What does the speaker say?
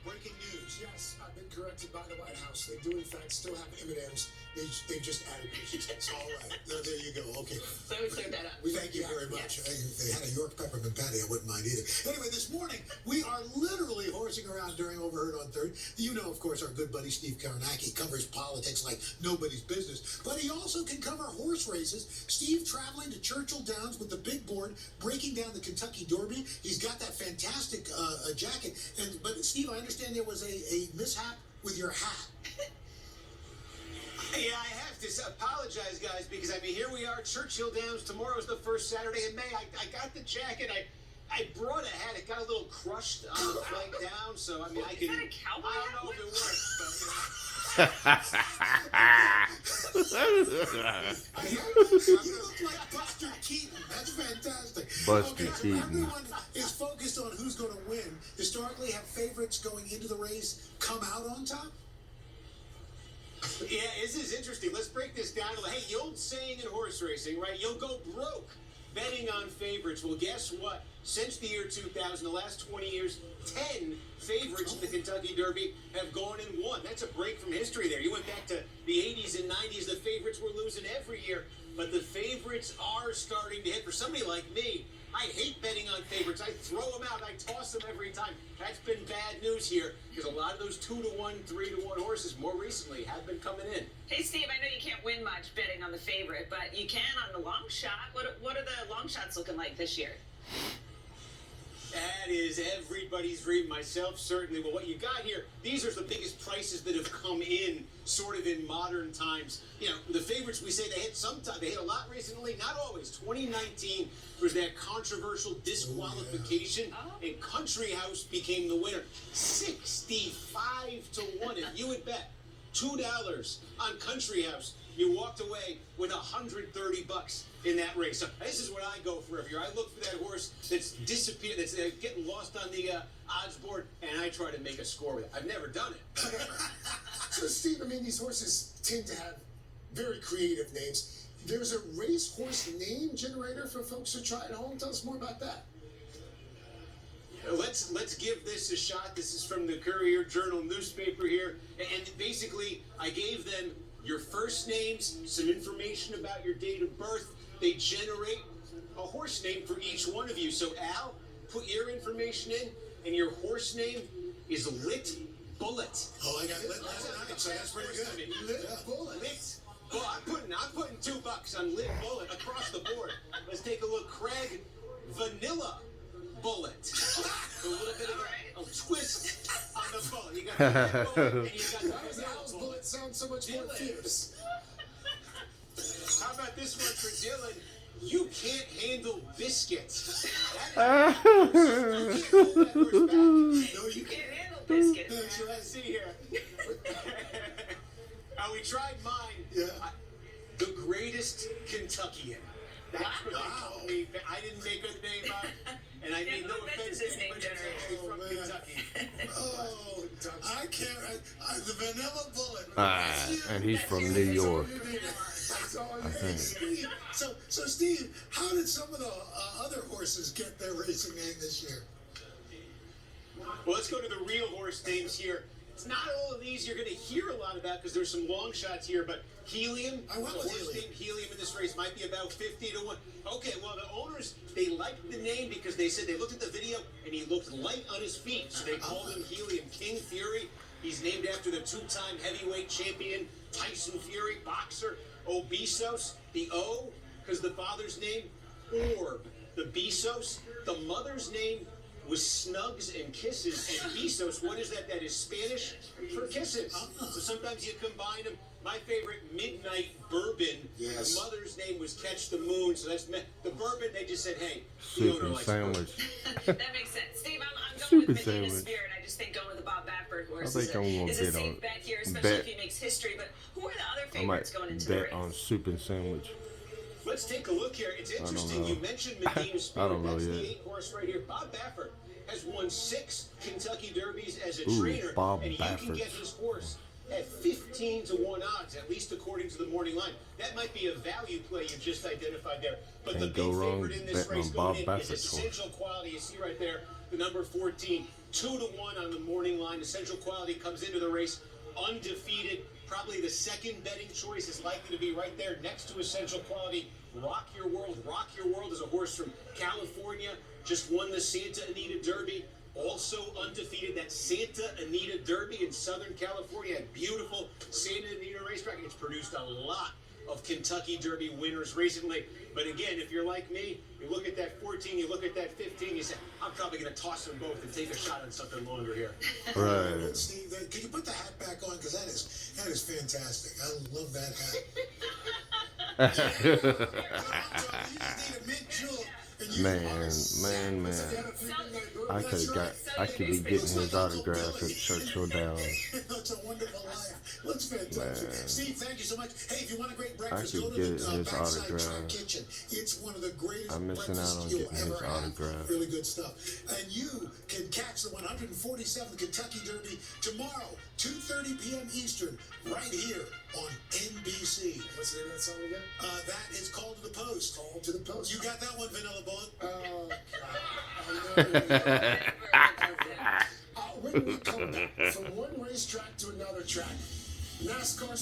Breaking news. Yes, I've been corrected by the White House. They do, in fact, still have M&Ms. They've just added peaches. It's all right. No, there you go. Okay. So we cleared that up. We thank you very much. Yes. If they had a York peppermint patty, I wouldn't mind either. Anyway, this morning, we are literally horsing around during Overheard on Third. You know, of course, our good buddy Steve Kornacki covers politics like nobody's business, but he also can cover horse races. Steve traveling to Churchill Downs with the big board, breaking down the Kentucky Derby. He's got that fantastic jacket. But Steve, I understand there was a mishap with your hat. Yeah, I have to apologize, guys, because, I mean, here we are, Churchill Downs. Tomorrow's the first Saturday in May. I got the jacket. I brought a hat. It got a little crushed on the flight down, so, I mean, I can... Is that a cowboy hat? I don't know if it works, but, you know. You look like Buster Keaton. That's fantastic. Buster So Keaton. everyone is focused on who's going to win. Historically, have favorites going into the race come out on top? Yeah, this is interesting. Let's break this down. Hey, the old saying in horse racing, right? You'll go broke betting on favorites. Well, guess what? Since the year 2000, the last 20 years, 10 favorites in the Kentucky Derby have gone and won. That's a break from history there. You went back to the 80s and 90s. The favorites were losing every year, but the favorites are starting to hit. For somebody like me, I hate betting on favorites. I throw them out. I toss them every time. That's been bad news here because a lot of those 2-to-1, 3-to-1 horses more recently have been coming in. Hey, Steve, I know you can't win much betting on the favorite, but you can on the long shot. What are the long shots looking like this year? That is everybody's dream, myself certainly. Well, what you got here, these are the biggest prices that have come in sort of in modern times. You know, the favorites, we say they hit sometime. They hit a lot recently, not always. 2019 was that controversial disqualification, and Country House became the winner. 65 to 1. If you would bet $2 on Country House, you walked away with $130 in that race. So this is what I go for every year. I look for that horse that's disappeared, that's getting lost on the odds board, and I try to make a score with it. I've never done it. So, Steve, I mean, these horses tend to have very creative names. There's a racehorse name generator for folks who try at home. Tell us more about that. Let's give this a shot. This is from the Courier Journal newspaper here, and basically I gave them your first names, some information about your date of birth. They generate a horse name for each one of you. So Al, put your information in, and your horse name is Lit Bullet. Oh, I got Lit last night, so that's pretty good. Lit Bullet. Lit. Well, I'm putting $2 on Lit Bullet across the board. Let's take a look. Craig, Vanilla Bullet. A little bit of a twist on the bullet. You got the bullet and you got the Al's bullet sounds so much more fierce. How about this one for Dylan? You can't handle biscuits. No, you can't handle biscuits. That's what I see here. We tried mine. Yeah. The greatest Kentuckian. That's what they call me. I didn't make a name up. And I mean, no offense to anybody that's actually from Kentucky. Oh, I can't. The Vanilla Bullet. And he's from New York. That's all I think. So, Steve, how did some of the other horses get their racing name this year? Well, let's go to the real horse names here. It's not all of these you're going to hear a lot about because there's some long shots here, but Helium, I went with the horse Helium. named Helium in this race might be about 50 to 1. Okay, well, the owners, they liked the name because they said they looked at the video and he looked light on his feet, so they called him Helium. King Fury, he's named after the two-time heavyweight champion Tyson Fury, boxer. Obesos, the O, because the father's name, Orb. The Besos, the mother's name was Snugs and Kisses. And Besos, what is that? That is Spanish for kisses. So sometimes you combine them. My favorite, Midnight Bourbon. Yes. The mother's name was Catch the Moon. So that's the bourbon. They just said, hey, the owner Super likes sandwich. That makes sense. Steve, I'm going Super with Medina sandwich. Spirit. I just think going with the Bob Baffert I horse think I'm gonna is a bet safe on bet here, especially bet. if he makes history. But who are the other I might favorites going into the bet race? on super sandwich. Let's take a look here. It's interesting. know. You mentioned Medina Spirit. I don't know That's yet. the 8 horse right here. Bob Baffert has won 6 Kentucky Derbies as a Ooh, trainer. Bob and you can Baffert. get his horse at 15 to 1 odds, at least according to the morning line. That might be a value play you've just identified there. But the Can't big go wrong favorite in this betting race on Bob going in is Baffert's horse. essential quality. You see right there, the number 14, 2 to 1 on the morning line. line. Essential Quality comes into the race undefeated. Probably the second betting choice is likely to be right there next to Essential Quality. Rock Your World. Rock Your World is a horse from California. Just won the Santa Anita Derby. Also undefeated, that Santa Anita Derby in Southern California. A beautiful Santa Anita racetrack. It's produced a lot of Kentucky Derby winners recently. But again, if you're like me, you look at that 14, you look at that 15, you say, I'm probably going to toss them both and take a shot on something longer here. Right. Steve, can you put the hat back on? Because that is fantastic. I love that hat. You just need a mint julep. Man. I could be getting his autograph at Churchill Downs. It's a wonderful life. Looks fantastic. Man. Steve, thank you so much. Hey, if you want a great breakfast, I go could to get the his backside autograph. Track Kitchen. It's one of the greatest I'm missing out on breakfasts you'll getting his ever have. autograph. Really good stuff. And you can catch the 147th Kentucky Derby tomorrow, 2:30 p.m. Eastern, right here on NBC. What's the name of that song again? That is Call to the Post. Call to the Post. You got that one, Vanilla Bullet? When we come back from one racetrack to another track, NASCAR